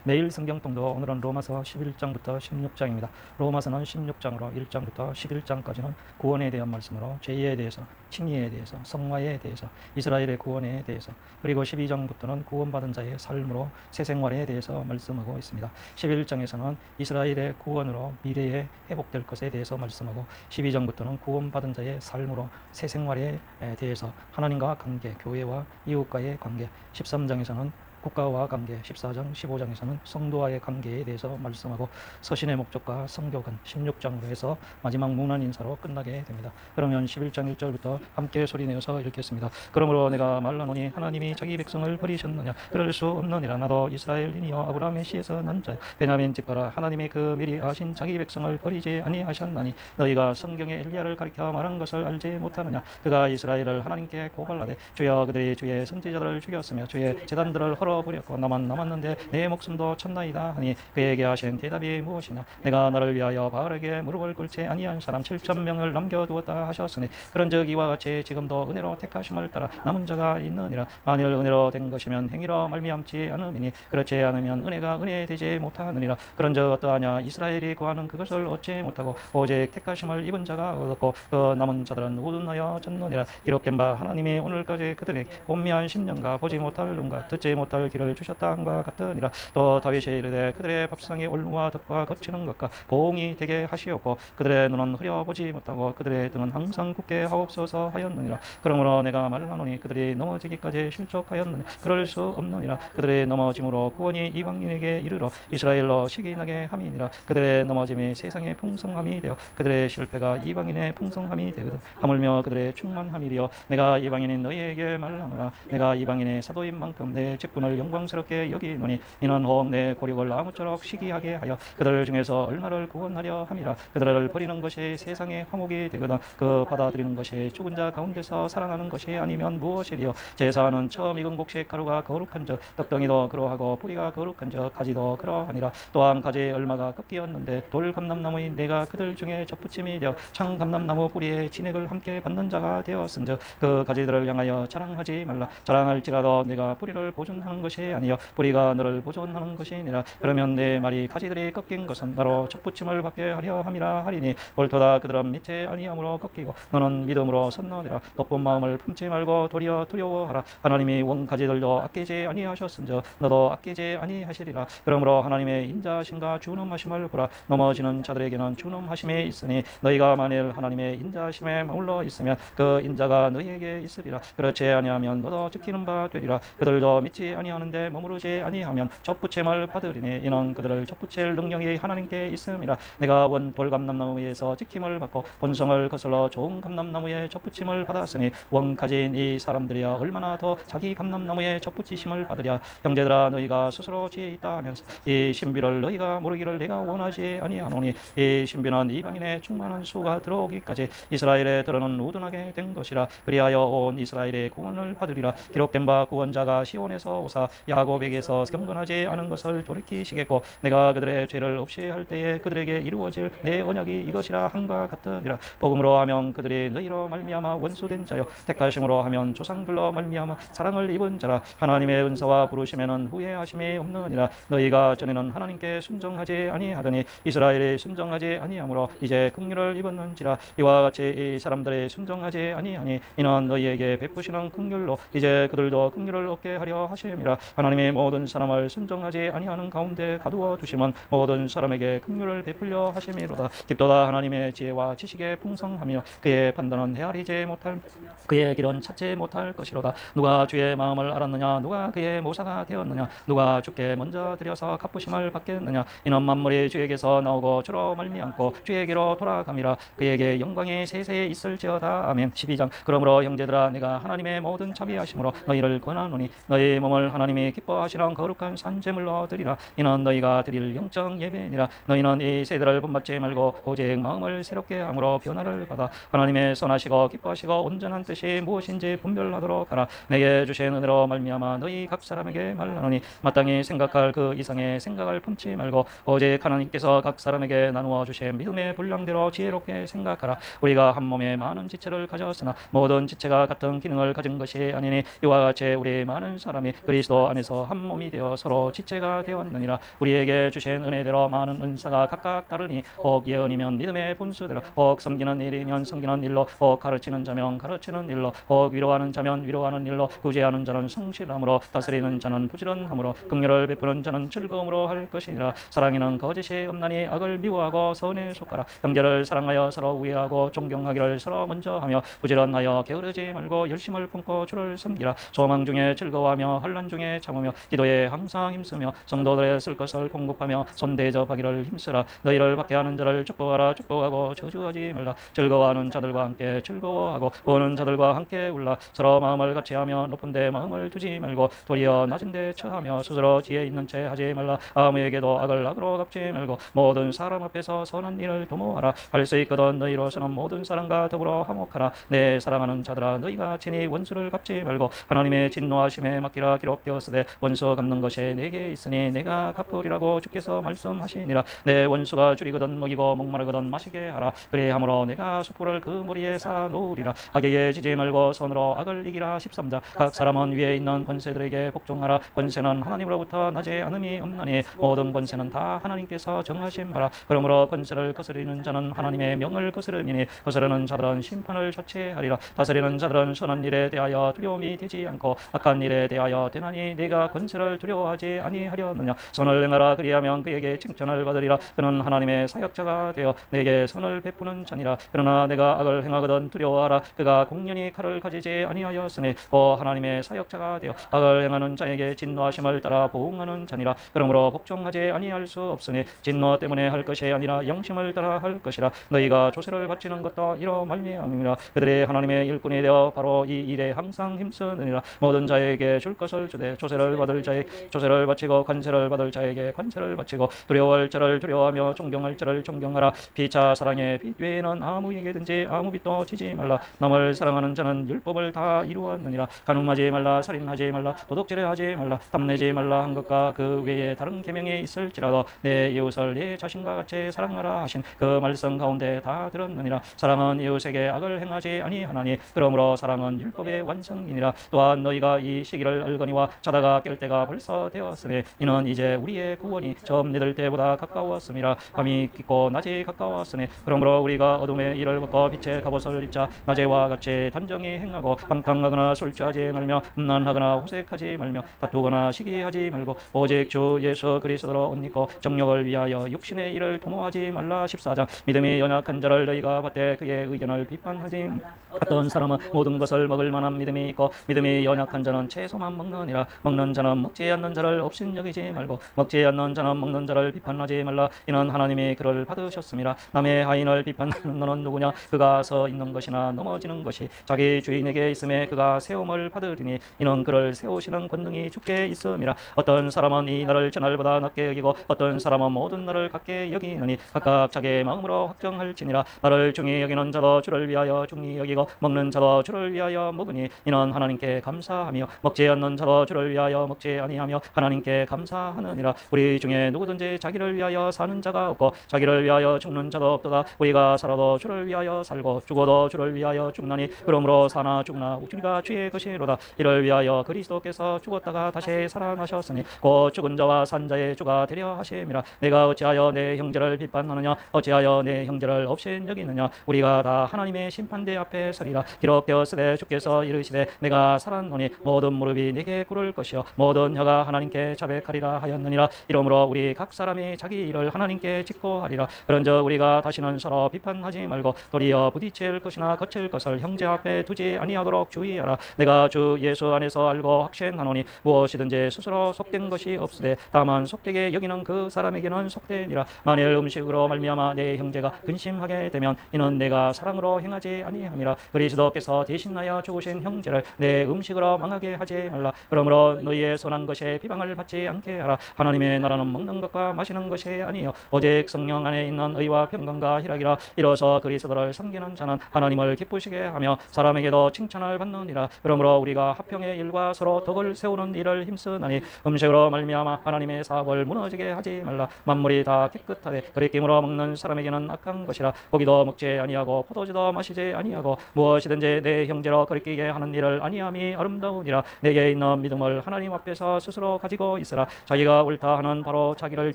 매일 성경통도 오늘은 로마서 11장부터 16장입니다. 로마서는 16장으로 1장부터 11장까지는 구원에 대한 말씀으로 죄에 대해서, 칭의에 대해서, 성화에 대해서, 이스라엘의 구원에 대해서, 그리고 12장부터는 구원받은 자의 삶으로 새 생활에 대해서 말씀하고 있습니다. 11장에서는 이스라엘의 구원으로 미래에 회복될 것에 대해서 말씀하고, 12장부터는 구원받은 자의 삶으로 새 생활에 대해서 하나님과 관계, 교회와 이웃과의 관계, 13장에서는 국가와 관계, 14장, 15장에서는 성도와의 관계에 대해서 말씀하고, 서신의 목적과 성교관 16장으로 해서 마지막 문안 인사로 끝나게 됩니다. 그러면 11장 1절부터 함께 소리내어서 읽겠습니다. 그러므로 내가 말하노니 하나님이 자기 백성을 버리셨느냐? 그럴 수 없느니라. 나도 이스라엘인이여 아브라함의 씨에서 난 자야. 베냐민 집하라. 하나님이 그 미리 아신 자기 백성을 버리지 아니하셨나니 너희가 성경에 엘리야를 가리켜 말한 것을 알지 못하느냐? 그가 이스라엘을 하나님께 고발하되 주여 그들이 주의 선지자들을 죽였으며 주의 제단들을 버렸고 나만 남았는데 내 목숨도 쳤나이다 하니 그에게 하신 대답이 무엇이냐? 내가 너를 위하여 바알에게 무릎을 꿇지 아니한 사람 7,000명을 남겨두었다 하셨으니 그런즉 이와 같이 지금도 은혜로 택하심을 따라 남은 자가 있느니라. 만일 은혜로 된 것이면 행위로 말미암지 않음이니 그렇지 않으면 은혜가 은혜되지 못하느니라. 그런즉 어떠하냐? 이스라엘이 구하는 그것을 얻지 못하고 오직 택하심을 입은 자가 얻었고 그 남은 자들은 우둔하여 졌느니라. 기록된 바 하나님이 오늘까지 그들에게 본미한 10년과 보지 못할 눈과 듣지 못할 길을 주셨다 함과 같으니라. 또 다윗이 이르되 그들의 밥상에 올무와 덕과 거치는 것과 보응이 되게 하시었고 그들의 눈은 흐려보지 못하고 그들의 등은 항상 굳게 하옵소서 하였느니라. 그러므로 내가 말하노니 그들이 넘어지기까지 실족하였느니 그럴 수 없느니라. 그들의 넘어짐으로 구원이 이방인에게 이르러 이스라엘로 시기나게 함이니라. 그들의 넘어짐이 세상의 풍성함이 되어 그들의 실패가 이방인의 풍성함이 되거든. 하물며 그들의 충만함이리여 내가 이방인인 너희에게 말하노라. 내가 이방인의 사도인 만큼 내 직분을 영광스럽게 여기노니 이는 혹 내 고력을 아무쪼록 시기하게 하여 그들 중에서 얼마를 구원하려 함이라. 그들을 버리는 것이 세상의 화목이 되거든 그 받아들이는 것이 죽은 자 가운데서 살아나는 것이 아니면 무엇이리요? 제사는 처음 익은 곡식 가루가 거룩한 적 떡덩이도 그러하고 뿌리가 거룩한 적 가지도 그러하니라. 또한 가지 얼마가 꺾이었는데 돌 감람나무인 내가 그들 중에 접붙임이 되어 창 감람나무 뿌리에 진액을 함께 받는 자가 되었은즉 그 가지들을 향하여 자랑하지 말라. 자랑할지라도 내가 뿌리를 보존하는 것이 아니요 뿌리가 너를 보존하는 것이니라. 그러면 내 말이 가지들이 꺾인 것은 나로 접붙임을 받게 하려 함이라 하리니 옳도다. 그들은 믿지 아니함으로 꺾이고 너는 믿음으로 섰느니라. 높은 마음을 품지 말고 도리어 두려워하라. 하나님이 원 가지들도 아끼지 아니하셨은즉 너도 아끼지 아니하시리라. 그러므로 하나님의 인자하심과 준엄하심을 보라. 넘어지는 자들에게는 준엄하심이 있으니 너희가 만일 하나님의 인자하심에 머물러 있으면 그 인자가 너희에게 있으리라. 그렇지 아니하면 너도 지키는 바 되리라. 그들도 믿지 아니하는데 머무르지 아니하면 접붙임을 받으리니 이는 그들을 접붙일 능력이 하나님께 있음이라. 내가 원 돌감람나무에서 지킴을 받고 본성을 거슬러 좋은 감람나무에 접붙임을 받았으니 원 가진 이 사람들이야 얼마나 더 자기 감람나무에 접붙이심을 받으랴. 형제들아 너희가 스스로 지혜 있다 하면서 이 신비를 너희가 모르기를 내가 원하지 아니하노니 이 신비는 이방인의 충만한 수가 들어오기까지 이스라엘에 들어는 우둔하게 된 것이라. 그리하여 온 이스라엘의 구원을 받으리라. 기록된 바 구원자가 시온에서 오사 야곱에게서 경건하지 않은 것을 돌이키시겠고 내가 그들의 죄를 없이 할 때에 그들에게 이루어질 내 언약이 이것이라 한과 같으니라. 복음으로 하면 그들이 너희로 말미암아 원수된 자요 택하심으로 하면 조상들로 말미암아 사랑을 입은 자라. 하나님의 은사와 부르심에는 후회하심이 없느니라. 너희가 전에는 하나님께 순종하지 아니하더니 이스라엘이 순종하지 아니하므로 이제 긍휼을 입었는지라. 이와 같이 이 사람들이 순종하지 아니하니 이는 너희에게 베푸시는 긍휼로 이제 그들도 긍휼을 얻게 하려 하심이라. 하나님의 모든 사람을 순종하지 아니하는 가운데 가두어 두심은 모든 사람에게 긍휼을 베풀려 하심이로다. 깊도다. 하나님의 지혜와 지식의 풍성하며 그의 판단은 헤아리지 못할 그의 길은 찾지 못할 것이로다. 누가 주의 마음을 알았느냐? 누가 그의 모사가 되었느냐? 누가 주께 먼저 드려서 갚으심을 받겠느냐? 이는 만물이 주에게서 나오고 주로 말미암고 주에게로 돌아감이라. 그에게 영광이 세세에 있을지어다. 아멘. 12장. 그러므로 형제들아 내가 하나님의 모든 자비하심으로 너희를 권하노니 너희 몸을 하나님이 기뻐하시는 거룩한 산제물로 드리라. 이는 너희가 드릴 영적 예배니라. 너희는 이 세대를 본받지 말고 오직 마음을 새롭게 함으로 변화를 받아 하나님의 선하시고 기뻐하시고 온전한 뜻이 무엇인지 분별하도록 하라. 내게 주신 은혜로 말미암아 너희 각 사람에게 말하노니 마땅히 생각할 그 이상의 생각을 품지 말고 오직 하나님께서 각 사람에게 나누어 주신 믿음의 분량대로 지혜롭게 생각하라. 우리가 한 몸에 많은 지체를 가졌으나 모든 지체가 같은 기능을 가진 것이 아니니 이와 같이 우리 많은 사람이 그리 그리스도 안에서 한 몸이 되어 서로 지체가 되었느니라. 우리에게 주신 은혜대로 많은 은사가 각각 다르니 혹 예언이면 믿음의 분수대로, 혹 섬기는 일이면 섬기는 일로, 혹 가르치는 자면 가르치는 일로, 혹 위로하는 자면 위로하는 일로, 구제하는 자는 성실함으로, 다스리는 자는 부지런함으로, 긍휼을 베푸는 자는 즐거움으로 할 것이니라. 사랑에는 거짓이 없나니 악을 미워하고 선에 속하라. 형제를 사랑하여 서로 우애하고 존경하기를 서로 먼저 하며, 부지런하여 게으르지 말고 열심을 품고 주를 섬기라. 소망 중에 즐거워하며 환난 중에 참으며 기도에 항상 힘쓰며 성도들의 쓸 것을 공급하며 손대접하기를 힘쓰라. 너희를 박해하는 자를 축복하라. 축복하고 저주하지 말라. 즐거워하는 자들과 함께 즐거워하고 우는 자들과 함께 울라. 서로 마음을 같이하며 높은 데 마음을 두지 말고 도리어 낮은 데 처하며 스스로 지혜 있는 채 하지 말라. 아무에게도 악을 악으로 갚지 말고 모든 사람 앞에서 선한 일을 도모하라. 할 수 있거든 너희로서는 모든 사람과 더불어 화목하라. 내 사랑하는 자들아, 너희가 친히 원수를 갚지 말고 하나님의 진노하심에 맡기라. 기록되었으되 원수 갚는 것이 내게 있으니 내가 갚으리라고 주께서 말씀하시니라. 내 원수가 줄이거든 먹이고 목마르거든 마시게 하라. 그리함으로 내가 숯불을 그 머리에 쌓아 놓으리라. 악에게 지지 말고 선으로 악을 이기라. 13자 각 사람은 위에 있는 권세들에게 복종하라. 권세는 하나님으로부터 나지 않음이 없나니 모든 권세는 다 하나님께서 정하신 바라. 그러므로 권세를 거스르는 자는 하나님의 명을 거스르니 거스르는 자들은 심판을 자체하리라. 다스리는 자들은 선한 일에 대하여 두려움이 되지 않고 악한 일에 대하여 되나니 네가 권세를 두려워하지 아니하려느냐. 선을 행하라. 그리하면 그에게 칭찬을 받으리라. 그는 하나님의 사역자가 되어 내게 선을 베푸는 자니라. 그러나 내가 악을 행하거든 두려워하라. 그가 공연히 칼을 가지지 아니하였으니 또 하나님의 사역자가 되어 악을 행하는 자에게 진노하심을 따라 보응하는 자니라. 그러므로 복종하지 아니할 수 없으니 진노 때문에 할 것이 아니라 영심을 따라 할 것이라. 너희가 조세를 바치는 것도 이로 말미암이라. 그들이 하나님의 일꾼이 되어 바로 이 일에 항상 힘쓰느니라. 모든 자에게 줄 것을 주되 조세를 받을 자에게 조세를 바치고 관세를 받을 자에게 관세를 바치고 두려워할 자를 두려워하며 존경할 자를 존경하라. 피차 사랑의 빛 외에는 아무에게든지 아무 빛도 지지 말라. 남을 사랑하는 자는 율법을 다 이루었느니라. 간음하지 말라. 살인하지 말라. 도둑질하지 말라. 탐내지 말라 한 것과 그 외에 다른 계명이 있을지라도 내 이웃을 내 자신과 같이 사랑하라 하신 그 말씀 가운데 다 들었느니라. 사랑은 이웃에게 악을 행하지 아니하나니 그러므로 사랑은 율법의 완성이니라. 또한 너희가 이 시기를 알거니와 자다가 깰 때가 벌써 되었으니 이는 이제 우리의 구원이 처음 내들 때보다 가까웠음이라. 밤이 깊고 낮이 가까웠으니 그러므로 우리가 어둠의 일을 벗고 빛의 갑옷을 입자. 낮에와 같이 단정히 행하고 방탕하거나 술 취하지 말며 음란하거나 호색하지 말며 다투거나 시기하지 말고 오직 주 예수 그리스도로 옷 입고 정욕을 위하여 육신의 일을 도모하지 말라. 14장 믿음이 연약한 자를 너희가 받되 그의 의견을 비판하지. 어떤 사람은 모든 것을 먹을 만한 믿음이 있고 믿음이 연약한 자는 채소만 먹느니라. 먹는 자는 먹지 않는 자를 업신여기지 말고 먹지 않는 자는 먹는 자를 비판하지 말라. 이는 하나님이 그를 받으셨음이라. 남의 하인을 비판하는 너는 누구냐. 그가 서 있는 것이나 넘어지는 것이 자기 주인에게 있음에 그가 세움을 받으리니 이는 그를 세우시는 권능이 주께 있음이라. 어떤 사람은 이 날을 저날보다 낮게 여기고 어떤 사람은 모든 날을 같게 여기느니 각각 자기의 마음으로 확정할지니라. 나를 중히 여기는 자도 주를 위하여 중히 여기고 먹는 자도 주를 위하여 먹으니 이는 하나님께 감사하며 먹지 않는 자도 주를 위하여 먹지 아니하며 하나님께 감사하느니라. 우리 중에 누구든지 자기를 위하여 사는 자가 없고 자기를 위하여 죽는 자도 없도다. 우리가 살아도 주를 위하여 살고 죽어도 주를 위하여 죽나니 그러므로 사나 죽나 우리가 주의 것이로다. 이를 위하여 그리스도께서 죽었다가 다시 살아나셨으니 곧 죽은 자와 산 자의 주가 되려 하심이라. 내가 어찌하여 내 형제를 비판하느냐. 어찌하여 내 형제를 없인 여기느냐. 우리가 다 하나님의 심판대 앞에 서리라. 기록되었으되 주께서 이르시되 내가 살았노니 모든 무릎이 내게 꿇을 것이요 모든 혀가 하나님께 자백하리라 하였느니라. 이러므로 우리 각 사람이 자기 일을 하나님께 짓고 하리라. 그런즉 우리가 다시는 서로 비판하지 말고 도리어 부딪힐 것이나 거칠 것을 형제 앞에 두지 아니하도록 주의하라. 내가 주 예수 안에서 알고 확신하노니 무엇이든지 스스로 속된 것이 없으되 다만 속되게 여기는 그 사람에게는 속되니라. 만일 음식으로 말미암아 내 형제가 근심하게 되면 이는 내가 사랑으로 행하지 아니함이라. 그리스도께서 대신하여 죽으신 형제를 내 음식으로 망하게 하지 말라. 그러므로 너희의 선한 것에 비방을 받지 않게 하라. 하나님의 나라는 먹는 것과 마시는 것이 아니요 오직 성령 안에 있는 의와 평강과 희락이라. 이로써 그리스도를 섬기는 자는 하나님을 기쁘시게 하며 사람에게도 칭찬을 받느니라. 그러므로 우리가 화평의 일과 서로 덕을 세우는 일을 힘쓰나니 음식으로 말미암아 하나님의 사업을 무너지게 하지 말라. 만물이 다 깨끗하되 그리낌으로 먹는 사람에게는 악한 것이라. 고기도 먹지 아니하고 포도주도 마시지 아니하고 무엇이든지 내 형제로 거리끼게 하는 일을 아니함이 아름다우니라. 내게 있는 믿음을 하나님 앞에서 스스로 가지고 있으라. 자기가 옳다 하는 바로 자기를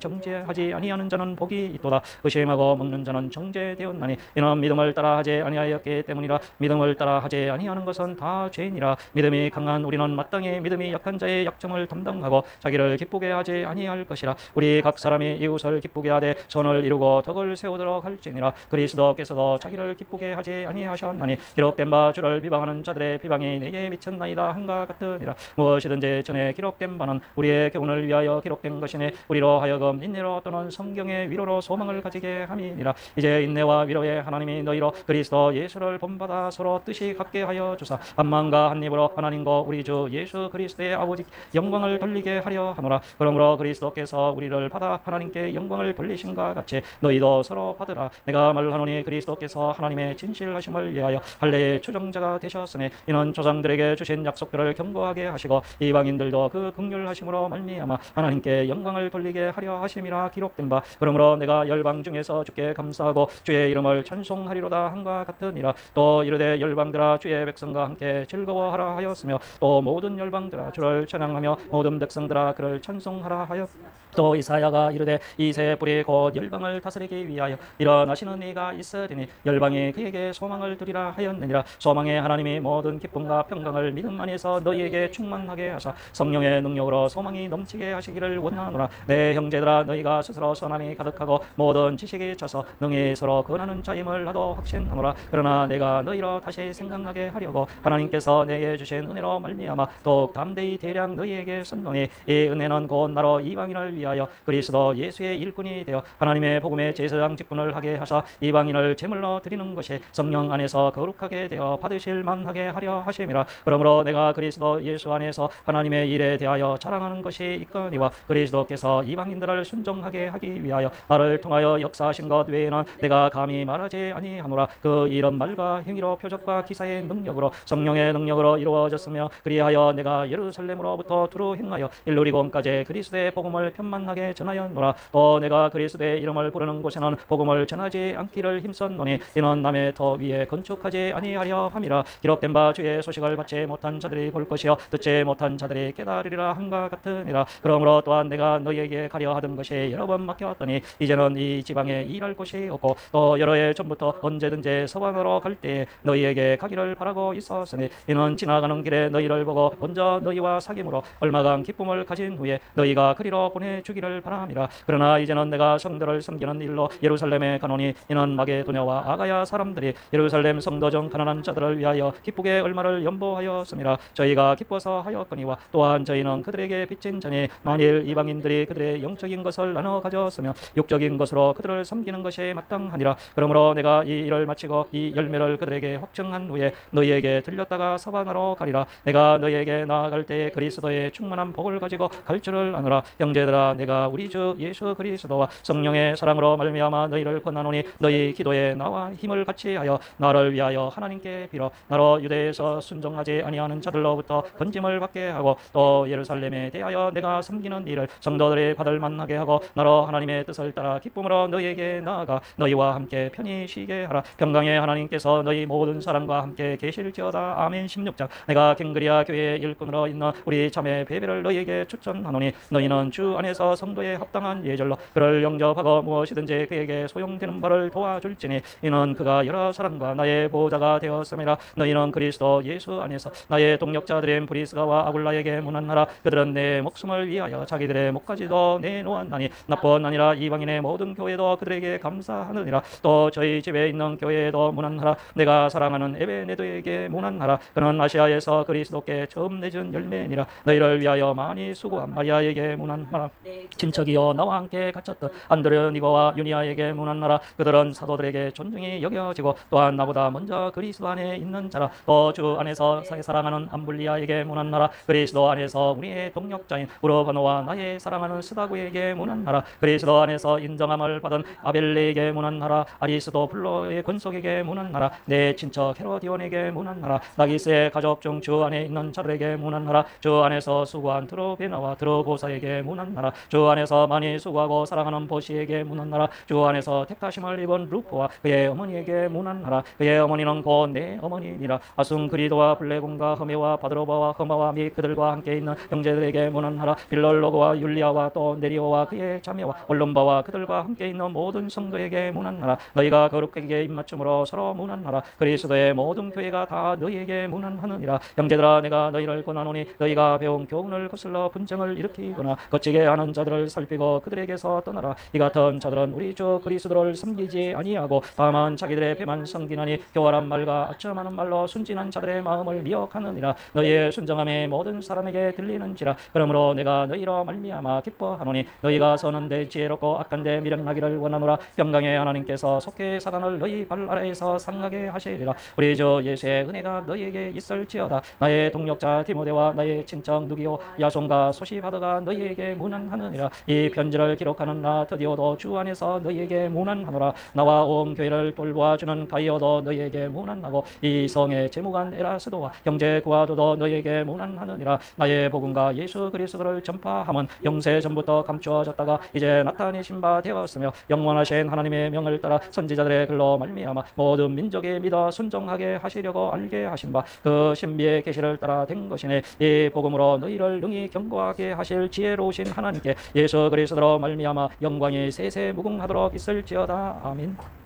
정죄하지 아니하는 자는 복이 있도다. 의심하고 먹는 자는 정죄되었나니 이는 믿음을 따라 하지 아니하였기 때문이라. 믿음을 따라 하지 아니하는 것은 다 죄니라. 믿음이 강한 우리는 마땅히 믿음이 약한 자의 약점을 담당하고 자기를 기쁘게 하지 아니할 것이라. 우리 각 사람이 이웃을 기쁘게 하되 선을 이루고 덕을 세우도록 할지니라. 그리스도께서도 자기를 기쁘게 하지 아니하셨나니 기록된 바 주를 비방하는 자들의 비방이 내게 미쳤나이다 한가 같으니라. 무엇이든지 전에 기록된 바는 우리의 교훈을 위하여 기록된 것이니 우리로 하여금 인내로 또는 성경의 위로로 소망을 가지게 함이니라. 이제 인내와 위로의 하나님이 너희로 그리스도 예수를 본받아 서로 뜻이 같게 하여 주사 한 마음과 한 입으로 하나님과 우리 주 예수 그리스도의 아버지 영광을 돌리게 하려 하노라. 그러므로 그리스도께서 우리를 받아 하나님께 영광을 돌리신과 같이 너희도 서로 받으라. 내가 말하노니 그리스도께서 하나님의 진실하심을 위하여 할례의 추종자가 되셨으니 이는 조상들에게 주신 약속들을 견고하게 하시고 이방인들도 그 긍휼하심으로 말미암아 하나님께 영광을 돌리게 하려 하심이라 기록된 바. 그러므로 내가 열방 중에서 주께 감사하고 주의 이름을 찬송하리로다 한과 같으니라. 또 이르되 열방들아 주의 백성과 함께 즐거워하라 하였으며 또 모든 열방들아 주를 찬양하며 모든 백성들아 그를 찬송하라 하였. 또 이사야가 이르되 이새 뿌리 곧 열방을 다스리기 위하여 일어나시는 이가 있으리니 열방이 그에게 소망을 두리라 하였느니라. 소망의 하나님이 모든 기쁨과 평강을 믿음 안에서 너희에게 충만하게 하사 성령의 능력으로 소망이 넘치게 하시기를 원하노라. 내 형제들아 너희가 스스로 선함이 가득하고 모든 지식이 차서 능히 서로 권하는 자임을 나도 확신하노라. 그러나 내가 너희로 다시 생각나게 하려고 하나님께서 내게 주신 은혜로 말미암아 더욱 담대히 대량 너희에게 선노니 이 은혜는 곧 나로 이방인을 위하여 그리스도 예수의 일꾼이 되어 하나님의 복음의 제사장 직분을 하게 하사 이방인을 제물로 드리는 것이 성령 안에서 거룩하게 되어 받으실 만하게 하려 하심이라. 그러므로 내가 그리스도 예수 안에서 하나님의 일에 대하여 자랑하는 것이 있거니와 그리스도께서 이방인들을 순종하게 하기 위하여 나를 통하여 역사하신 것 외에는 내가 감히 말하지 아니하노라. 그 일은 말과 행위로 표적과 기사의 능력으로 성령의 능력으로 이루어졌으며 그리하여 내가 예루살렘으로부터 두루 행하여 일루리곤까지 그리스도의 복음을 편만하게 전하였노라. 또 내가 그리스도의 이름을 부르는 곳에는 복음을 전하지 않기를 힘썼노니 이는 남의 터 위에 건축하지 아니하려 함이라. 기록된 바 주의 소식을 받지 못한 자들이 볼 것이요 듣지 못한 자들이 깨달으리라 한과 같으니라. 그러므로 또한 내가 너희에게 가려 하던 것이 여러 번 막혔더니 이제는 이 지방에 일할 곳이 없고 또 여러 해 전부터 언제든지 서방으로 갈 때에 너희에게 가기를 바라고 있었으니 이는 지나가는 길에 너희를 보고 먼저 너희와 사귐으로 얼마간 기쁨을 가진 후에 너희가 그리로 보내주기를 바람이라. 그러나 이제는 내가 성도를 섬기는 일로 예루살렘에 가노니 이는 마게도냐와 아가야 사람들이 예루살렘 성도 중 가난한 자들을 위하여 기쁘게 얼마를 연보하였음이라. 저희가 기뻐서 하였거니와 또한 저희는 그들에게 빚진 자니 만일 이방인들이 그들의 영적인 것을 나눠 가졌으며 육적인 것으로 그들을 섬기는 것이 마땅하니라. 그러므로 내가 이 일을 마치고 이 열매를 그들에게 확증한 후에 너희에게 들렸다가 서방으로 가리라. 내가 너희에게 나아갈 때에 그리스도의 충만한 복을 가지고 갈 줄을 아노라. 형제들아 내가 우리 주 예수 그리스도와 성령의 사랑으로 말미암아 너희를 권하노니 너희 기도에 나와 힘을 같이 하여 나를 위하여 하나님께 빌어 나로 유대에서 순종하지 아니하는 자들로부터 건짐을 받게 하고 또 예루살렘에 대하여 내가 섬기는 일을 성도들이 받을 만하게 하고 나로 하나님의 뜻을 따라 기쁨으로 너희에게 나아가 너희와 함께 편히 쉬게 하라. 평강의 하나님께서 너희 모든 사람과 함께 계실지어다. 아멘. 16장. 내가 갱그리아 교회의 일꾼으로 있는 우리 자매 베베를 너희에게 추천하노니 너희는 주 안에서 성도에 합당한 예절로 그를 영접하고 무엇이든지 그에게 소용되는 바를 도와줄지니 이는 그가 여러 사람과 나의 보호자가 되었음이라. 너희는 그리스도 예수 안에서 나의 동력자들인 브리스가와 아굴라에게 문안하라. 그들은 내 목숨을 위하여 자기들의 목까지도 내놓았나니 나뿐 아니라 이방인의 모든 교회도 그들에게 감사하느니라. 또 저희 집에 있는 교회에도 문안하라. 내가 사랑하는 에베네도에게 문안하라. 그는 아시아에서 그리스도께 처음 맺은 열매니라. 너희를 위하여 많이 수고한 마리아에게 문안하라. 친척이여 나와 함께 갇혔던 안드레니고와 유니아에게 문안하라. 그들은 사도들에게 존중이 여겨지고 또한 나보다 먼저 그리스도 안에 있는 자라. 또 주 안에서 사랑하는 암블리아에게 문안하라. 그리스도 안에서 우리의 동력자인 우르바노와 나의 사랑하는 스다구에게 문안하라. 그리스도 안에서 인정함을 받은 아벨레에게 문안하라. 아리스도블로의 권속에게 문안하라. 내 친척 헤로디온에게 문안하라. 나기스의 가족 중 주 안에 있는 자들에게 문안하라. 주 안에서 수고한 드로베나와 드로고사에게 문안하라. 주 안에서 많이 수고하고 사랑하는 보시에게 문안하라. 주 안에서 택하심을 입은 루포와 그의 어머니에게 문안하라. 그의 어머니는 곧 내 어머니니라. 아순 그리도와 블레곤과 허메와 바드로바와 허마와 너희 그들과 함께 있는 형제들에게 문안하라. 빌롤로고와 율리아와 또 네리오와 그의 자매와 올lum바와 그들과 함께 있는 모든 성도에게 문안하라. 너희가 거룩하게 입맞춤으로 서로 문안하라. 그리스도의 모든 교회가 다 너희에게 문안하느니라. 형제들아, 내가 너희를 권하노니 너희가 배운 교훈을 거슬러 분쟁을 일으키거나 거치게 하는 자들을 살피고 그들에게서 떠나라. 이 같은 자들은 우리 주 그리스도를 섬기지 아니하고 다만 자기들의 배만 섬기나니 교활한 말과 아첨하는 말로 순진한 자들의 마음을 미혹하느니라. 너희의 순정함이 모든 사람에게 들리는지라. 그러므로 내가 너희로 말미암아 기뻐하노니 너희가 선한데 지혜롭고 악한데 미련하기를 원하노라. 평강의 하나님께서 속히 사단을 너희 발 아래에서 상하게 하시리라. 우리 주 예수의 은혜가 너희에게 있을지어다. 나의 동역자 디모데와 나의 친척 누기오 야손과 소시바드가 너희에게 문안하느니라. 이 편지를 기록하는 나 드디어도 주 안에서 너희에게 문안하노라. 나와 온 교회를 돌보아주는 가이오도 너희에게 문안하고 이 성의 재무관 에라스도와 형제 구아도도 너희에게 문안하느니라. 나의 복음과 예수 그리스도를 전파함은 영세 전부터 감추어졌다가 이제 나타내신 바 되었으며 영원하신 하나님의 명을 따라 선지자들의 글로 말미암아 모든 민족이 믿어 순종하게 하시려고 알게 하신 바 그 신비의 계시를 따라 된 것이니 이 복음으로 너희를 능히 견고하게 하실 지혜로우신 하나님께 예수 그리스도로 말미암아 영광이 세세 무궁하도록 있을지어다. 아멘.